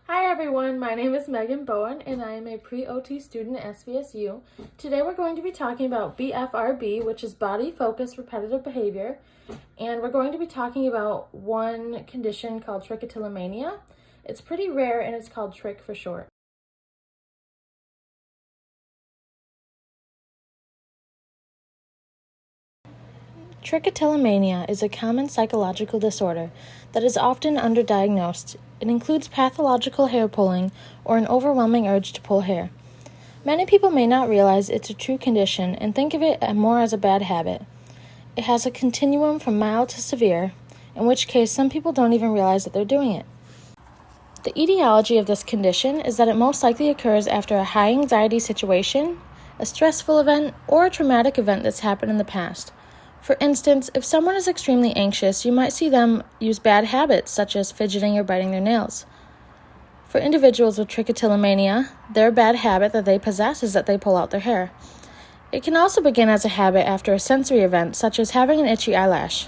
Hi everyone, my name is Megan Bowen and I am a pre-OT student at SVSU. Today we're going to be talking about BFRB, which is body focused repetitive behavior, and we're going to be talking about one condition called trichotillomania. It's pretty rare and it's called trich for short. Trichotillomania is a common psychological disorder that is often underdiagnosed. It includes pathological hair pulling or an overwhelming urge to pull hair. Many people may not realize it's a true condition and think of it more as a bad habit. It has a continuum from mild to severe, in which case some people don't even realize that they're doing it. The etiology of this condition is that it most likely occurs after a high anxiety situation, a stressful event, or a traumatic event that's happened in the past. For instance, if someone is extremely anxious, you might see them use bad habits such as fidgeting or biting their nails. For individuals with trichotillomania, their bad habit that they possess is that they pull out their hair. It can also begin as a habit after a sensory event, such as having an itchy eyelash.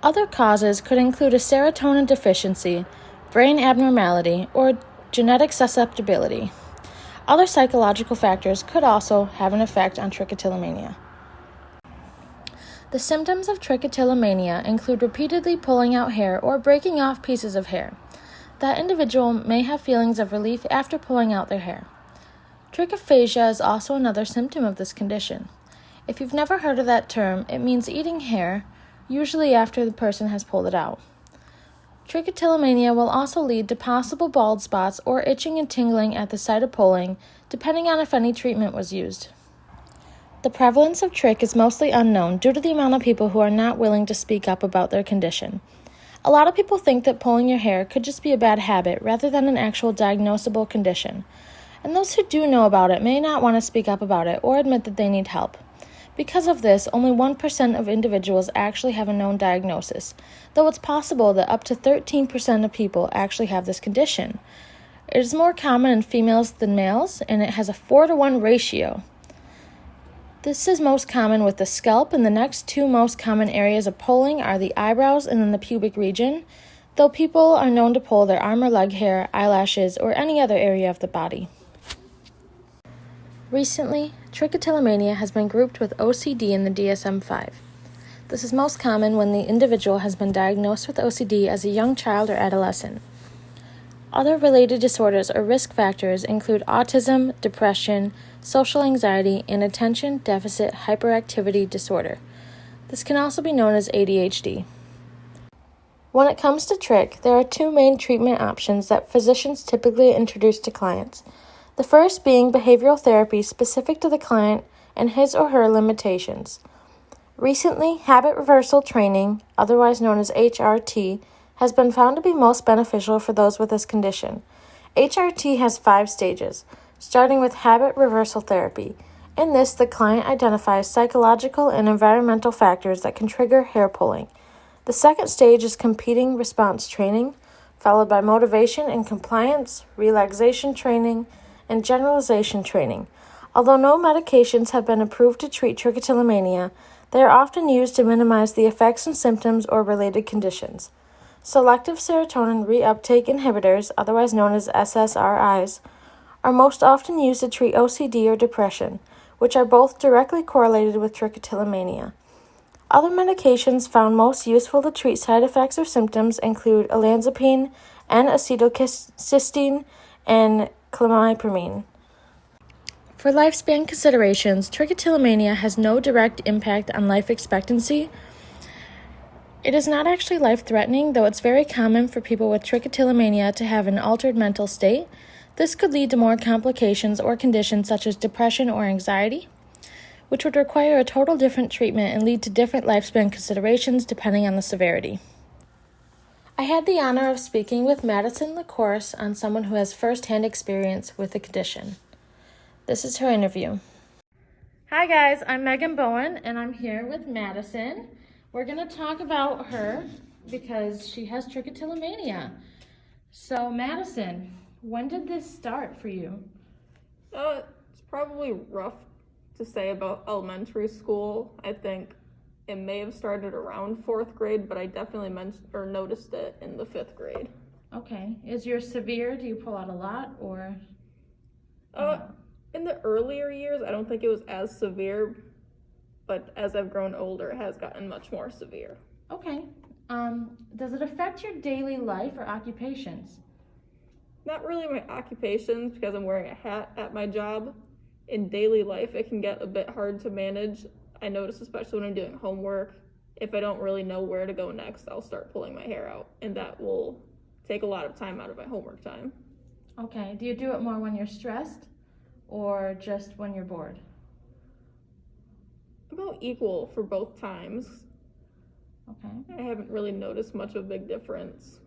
Other causes could include a serotonin deficiency, brain abnormality, or genetic susceptibility. Other psychological factors could also have an effect on trichotillomania. The symptoms of trichotillomania include repeatedly pulling out hair or breaking off pieces of hair. That individual may have feelings of relief after pulling out their hair. Trichophagia is also another symptom of this condition. If you've never heard of that term, it means eating hair, usually after the person has pulled it out. Trichotillomania will also lead to possible bald spots or itching and tingling at the site of pulling, depending on if any treatment was used. The prevalence of trich is mostly unknown due to the amount of people who are not willing to speak up about their condition. A lot of people think that pulling your hair could just be a bad habit rather than an actual diagnosable condition. And those who do know about it may not want to speak up about it or admit that they need help. Because of this, only 1% of individuals actually have a known diagnosis, though it's possible that up to 13% of people actually have this condition. It is more common in females than males, and it has a 4-to-1 ratio. This is most common with the scalp, and the next two most common areas of pulling are the eyebrows and then the pubic region, though people are known to pull their arm or leg hair, eyelashes, or any other area of the body. Recently, trichotillomania has been grouped with OCD in the DSM-5. This is most common when the individual has been diagnosed with OCD as a young child or adolescent. Other related disorders or risk factors include autism, depression, social anxiety, and attention deficit hyperactivity disorder. This can also be known as ADHD. When it comes to trich, there are two main treatment options that physicians typically introduce to clients. The first being behavioral therapy specific to the client and his or her limitations. Recently, habit reversal training, otherwise known as HRT, has been found to be most beneficial for those with this condition. HRT has 5 stages, starting with habit reversal therapy. In this, the client identifies psychological and environmental factors that can trigger hair pulling. The second stage is competing response training, followed by motivation and compliance, relaxation training, and generalization training. Although no medications have been approved to treat trichotillomania, they are often used to minimize the effects and symptoms or related conditions. Selective serotonin reuptake inhibitors, otherwise known as SSRIs, are most often used to treat OCD or depression, which are both directly correlated with trichotillomania. Other medications found most useful to treat side effects or symptoms include olanzapine, N-acetylcysteine, and clomipramine. For lifespan considerations, trichotillomania has no direct impact on life expectancy. It is not actually life-threatening, though it's very common for people with trichotillomania to have an altered mental state. This could lead to more complications or conditions such as depression or anxiety, which would require a total different treatment and lead to different lifespan considerations depending on the severity. I had the honor of speaking with Madison LaCourse on someone who has first-hand experience with the condition. This is her interview. Hi guys, I'm Megan Bowen and I'm here with Madison. We're going to talk about her because she has trichotillomania. So Madison, when did this start for you? It's probably rough to say about elementary school. I think it may have started around 4th grade, but I definitely noticed it in the 5th grade. Okay. Is yours severe? Do you pull out a lot or? Uh, in the earlier years, I don't think it was as severe, but as I've grown older, it has gotten much more severe. Okay. Does it affect your daily life or occupations? Not really my occupations because I'm wearing a hat at my job. In daily life, it can get a bit hard to manage. I notice, especially when I'm doing homework, if I don't really know where to go next, I'll start pulling my hair out, and that will take a lot of time out of my homework time. Okay. Do you do it more when you're stressed or just when you're bored? About equal for both times. Okay. I haven't really noticed much of a big difference.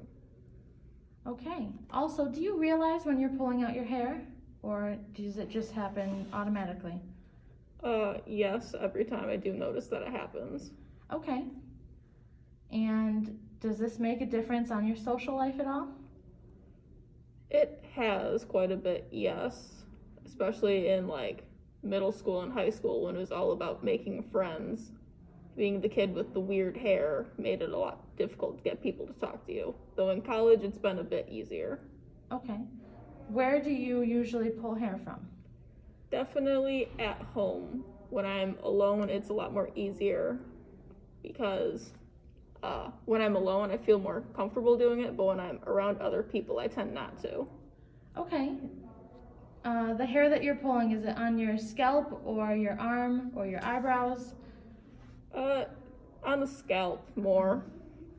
Okay. Also, do you realize when you're pulling out your hair or does it just happen automatically? Yes, every time I do notice that it happens. Okay. And does this make a difference on your social life at all? It has quite a bit, yes. Especially in like middle school and high school when it was all about making friends. Being the kid with the weird hair made it a lot difficult to get people to talk to you. Though in college it's been a bit easier. Okay. Where do you usually pull hair from? Definitely at home. When I'm alone, it's a lot more easier because when I'm alone, I feel more comfortable doing it, but when I'm around other people, I tend not to. Okay. The hair that you're pulling, is it on your scalp or your arm or your eyebrows? Uh, on the scalp more,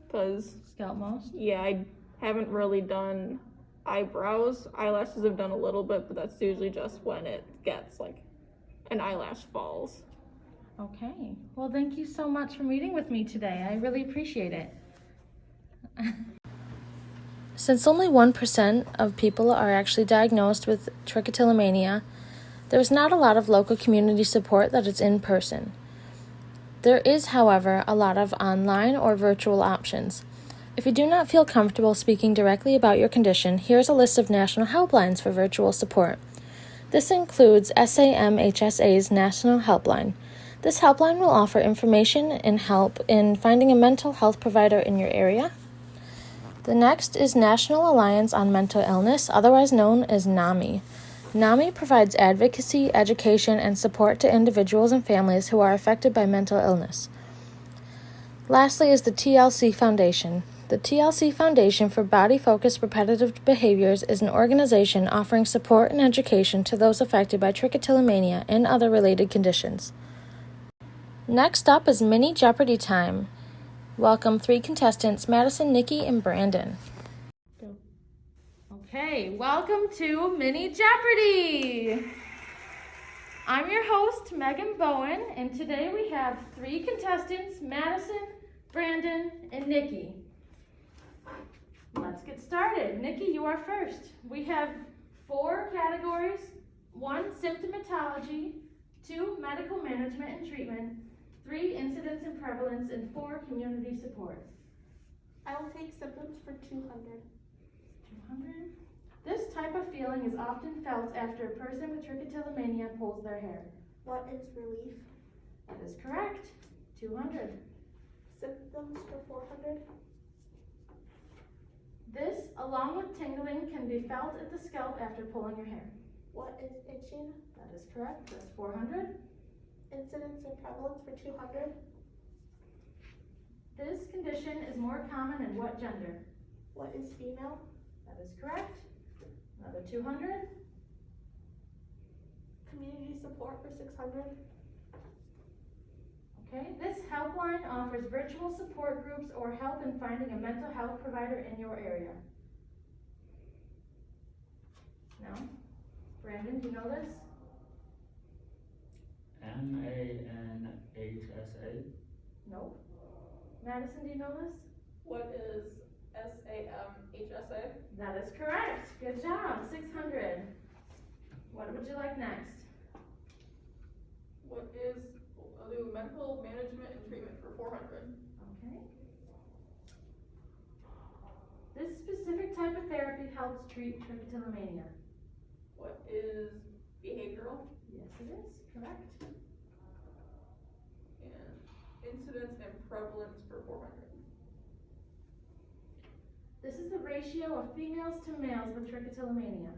because, Scalp most? yeah, I haven't really done eyebrows. Eyelashes I've done a little bit, but that's usually just when it gets like an eyelash falls. Okay. Well, thank you so much for meeting with me today. I really appreciate it. Since only 1% of people are actually diagnosed with trichotillomania, there's not a lot of local community support that is in person. There is, however, a lot of online or virtual options. If you do not feel comfortable speaking directly about your condition, here's a list of national helplines for virtual support. This includes SAMHSA's National Helpline. This helpline will offer information and help in finding a mental health provider in your area. The next is National Alliance on Mental Illness, otherwise known as NAMI. NAMI provides advocacy, education, and support to individuals and families who are affected by mental illness. Lastly is the TLC Foundation. The TLC Foundation for Body-Focused Repetitive Behaviors is an organization offering support and education to those affected by trichotillomania and other related conditions. Next up is Mini Jeopardy time. Welcome 3 contestants, Madison, Nikki, and Brandon. Go. Okay, welcome to Mini Jeopardy! I'm your host, Megan Bowen, and today we have 3 contestants, Madison, Brandon, and Nikki. Let's get started. Nikki, you are first. We have 4 categories, 1 symptomatology, 2 medical management and treatment, 3 incidence and prevalence, and 4 community support. I will take symptoms for 200. 200. This type of feeling is often felt after a person with trichotillomania pulls their hair. What is relief? That is correct. 200. Symptoms for 400. This, along with tingling, can be felt at the scalp after pulling your hair. What is itching? That is correct. That's 400. Incidence and prevalence for 200. This condition is more common in what gender? What is female? That is correct. Another 200. Community support for 600. Okay, this helpline offers virtual support groups or help in finding a mental health provider in your area. No? Brandon, do you know this? MANHSA. Nope. Madison, do you know this? What is SAMHSA? That is correct. Good job. 600. What would you like next? What is, I'll do medical management and treatment for 400. Okay. This specific type of therapy helps treat trichotillomania. What is behavioral? Yes, it is. Correct. And incidence and prevalence for 400. This is the ratio of females to males with trichotillomania.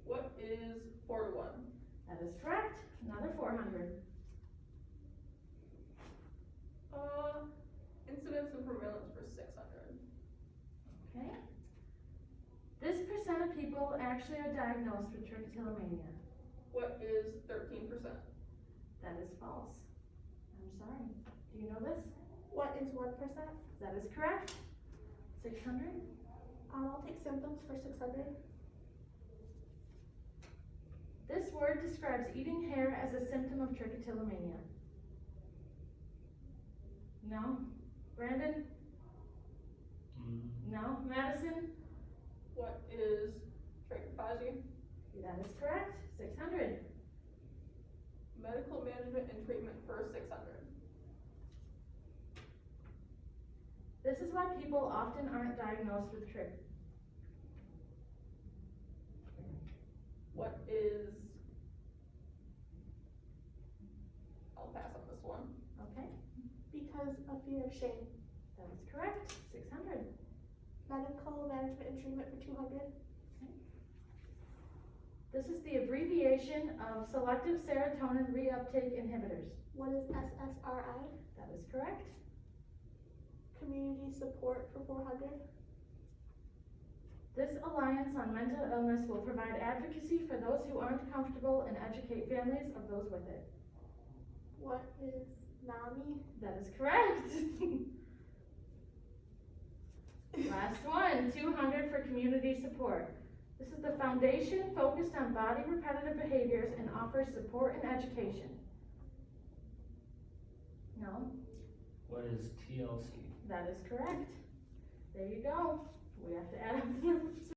What is 4 to 1? That is correct. Another 400. Incidence and prevalence for 600. Okay. This percent of people actually are diagnosed with trichotillomania. What is 13%? That is false. I'm sorry. Do you know this? What is 1%? That is correct. 600. I'll take symptoms for 600. This word describes eating hair as a symptom of trichotillomania. No? Brandon? No? Madison? What is trichophagy? That is correct. 600. Medical management and treatment for 600. This is why people often aren't diagnosed with trich. What is... I'll pass on this one. Okay, Because of fear of shame. that is correct. 600. Medical management and treatment for 200. This is the abbreviation of selective serotonin reuptake inhibitors. What is SSRI? That is correct. Community support for 400. This Alliance on Mental Illness will provide advocacy for those who aren't comfortable and educate families of those with it. What is NAMI? That is correct. Last one, 200 for community support. This is the foundation focused on body repetitive behaviors and offers support and education. No? What is TLC? That is correct. There you go. We have to add up the numbers.